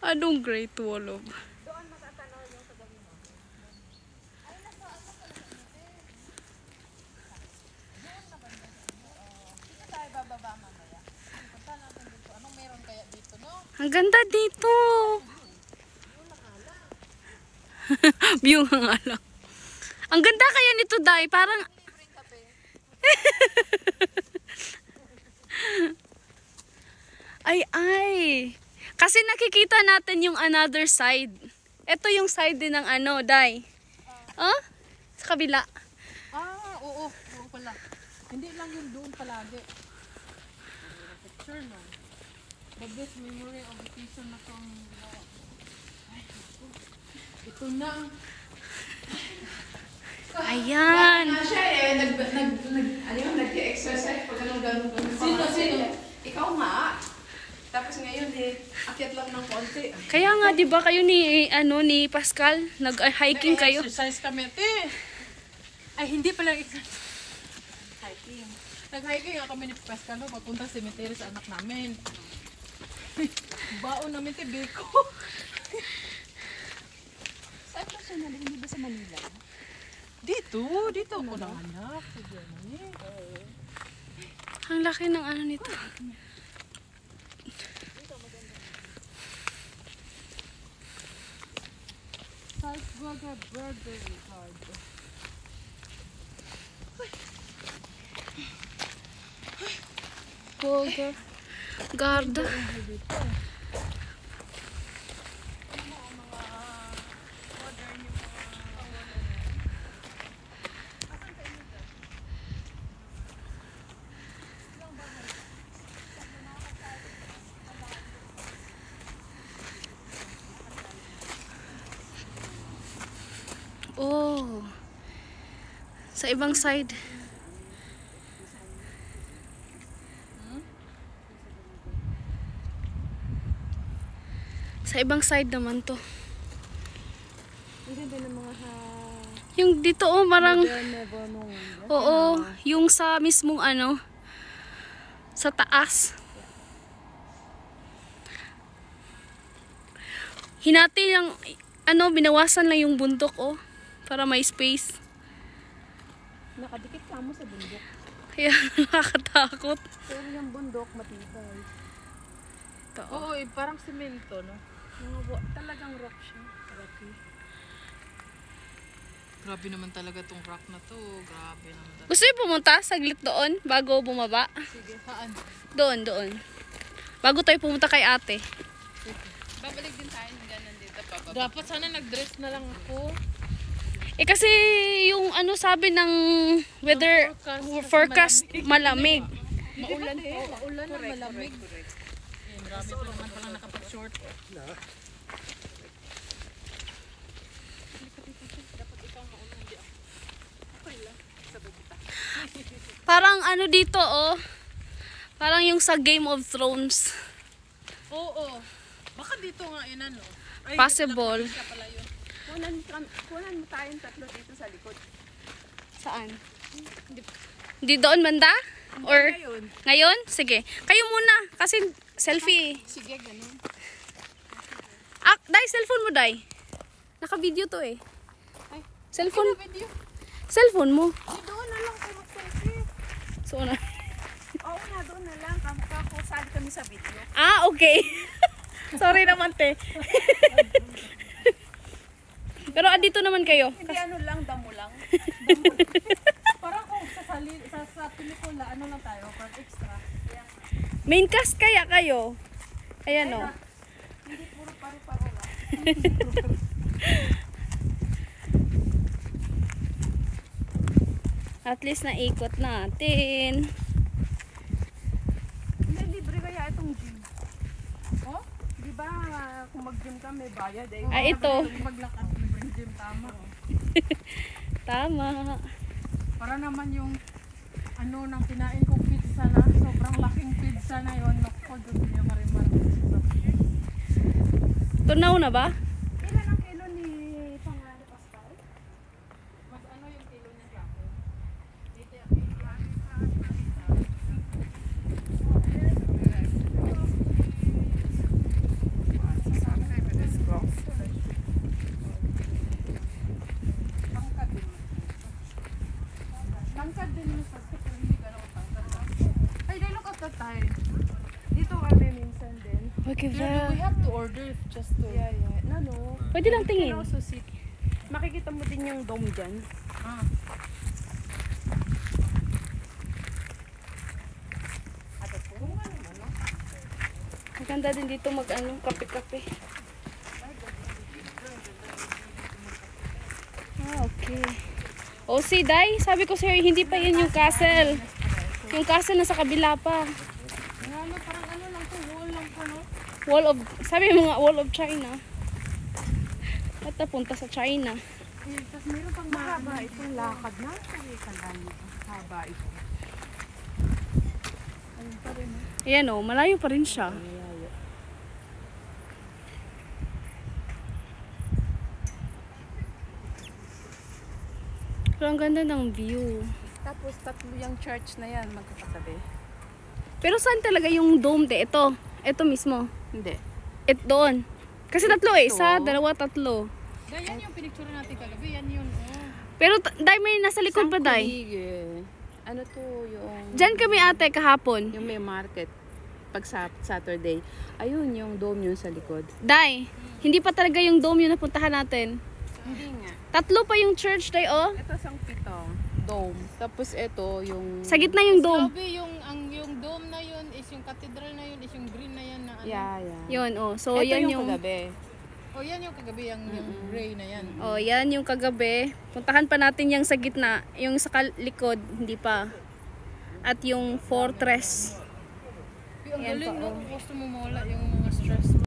Anong Great Wall of? Doon matatanaw yung sa gabi mo. Ay, nasa ano pala sa inyo? Doon na banda sa inyo. Dito tayo bababa mamaya. Punta natin dito. Anong meron kaya dito, no? Ang ganda dito. View nga lang. Ang ganda kaya nito, Day. Parang... Libreng kape. Ay. Kasi nakikita natin yung another side. Ito yung side din ng ano, Day. Oh? Sa kabila. Oo. Oo pala. Hindi lang yung doon palagi. Picture, no? The best memory of vacation na itong ginawa. Ay, ito na. Ayan. Siya nag-exercise pag ganun. Sino? Ikaw nga. Tapos ngayon akyat lang ng konti. Kaya nga, di ba kayo ni Pascal, nag-hiking kayo? Nag-exercise kami, Ay, hindi pala hiking. Nag-hiking nga kami ni Pascal, papunta sa cemetery sa anak namin. Baon namin, Biko. Saan ba siya nalang? Hindi ba sa Manila? Dito ako nanganak. Sa Germany. Ang laki ng ano nito. Salzburger birthday card. Burger. Garda. Oh. Sa ibang side. Sa ibang side naman to. Ang ganda ng mga Yung dito marang never know. oo, yung sa mismong sa taas. Hinati lang binawasan lang yung bundok para may space. Nakadikit ka mo sa bundok. Kaya nakakatakot. Pero yung bundok matibay. Ito. Oo, parang semento, no? Talagang rock siya. Rocky. Grabe naman talaga tong rock na to. Grabe naman talaga. Gusto niyo pumunta saglit doon bago bumaba? Sige, saan? Doon. Bago tayo pumunta kay ate. Babalik din tayo ng ganon dito. Dapat sana nag-dress na lang ako. Kasi yung sabi ng weather forecast malamig. Maulan po. Maulan na malamig. Marami pa naman palang nakapag-short. Parang dito parang yung sa Game of Thrones. Oo. Baka dito nga inano. Ay, Possible. dito pala yun. Kunan mo tayong tatlo dito sa likod. Saan? Di doon banda? Or Ngayon. ngayon? Sige. Kayo muna kasi selfie. Sige, ganun. Dai, cellphone mo, Dai. Naka-video to eh. Ay, Cellphone. video. Cellphone mo. Doon na lang kayo mag-selfie. So, Oo na, doon na lang. Kamukha ko, sali kami sa video. okay. Sorry naman, te. Pero andito naman kayo. Hindi lang, damo lang. Parang kung sa pelikula, ano lang tayo, parang extra. Main cast kaya kayo. Ayan o. Hindi puro paro-paro lang. At least naikot natin. Hindi, libre kaya itong gym. Oh? Di ba kung mag-gym ka may bayad eh. Ay, ito. Maglakad, libreng gym, tama. Tama. Para naman yung nang kinain kong pizza na, sobrang laking pizza na yun. Naku, Diyos niya, marimar. Tunaw na ba? Ilan ang kilo ni Pangalan Pascal? Mas yung kilo niya sa akin. Okay, Yeah, we have to order just to... Yeah, yeah. No. Pwede lang You tingin. can also sit. Makikita mo din yung dome dyan. Ah. Maganda din dito kape-kape. Okay. O si Day, sabi ko sa'yo, hindi pa yun yung castle. Yung castle nasa kabila pa. Ano, parang ano lang to, wall lang po, no? Sabi mo nga, Wall of China. At napunta sa China. Tapos meron pang Mahaba itong lakad na. Mahaba ito. Ayan o, malayo pa rin siya. Pero ang ganda ng view. Tapos tatlo yung church na yan magkakatabi. Pero saan talaga yung dome de? Ito mismo. Hindi. Doon. Kasi tatlo eh. Ito. Isa, dalawa, tatlo. Yan yung pinicture natin kagabi, yan yun. Oh. Pero Day, may nasa likod pa, Day. Sangkulig, ano to yung... Diyan kami ate kahapon. Yung may market. Pag Saturday. Ayun yung dome yun sa likod. Day, hindi pa talaga yung dome yung napuntahan natin. Hindi nga. Tatlo pa yung church, Day, oh. Ito sang pito. Dome. Tapos ito yung... Sa gitna yung dome. Grabe, yung dome na yun is yung cathedral na yun is yung green na yan na ano. Yeah, yeah. Yun, oh. So, ito yan yung kagabi. Oh, yan yung kagabi, yung gray na yan. Oh, yan yung kagabi. Puntahan pa natin yung sa gitna. Yung sa likod, hindi pa. At yung fortress. Ang Yan galing, pa, no? oh. Kung gusto mo mawala yung mga stress mo.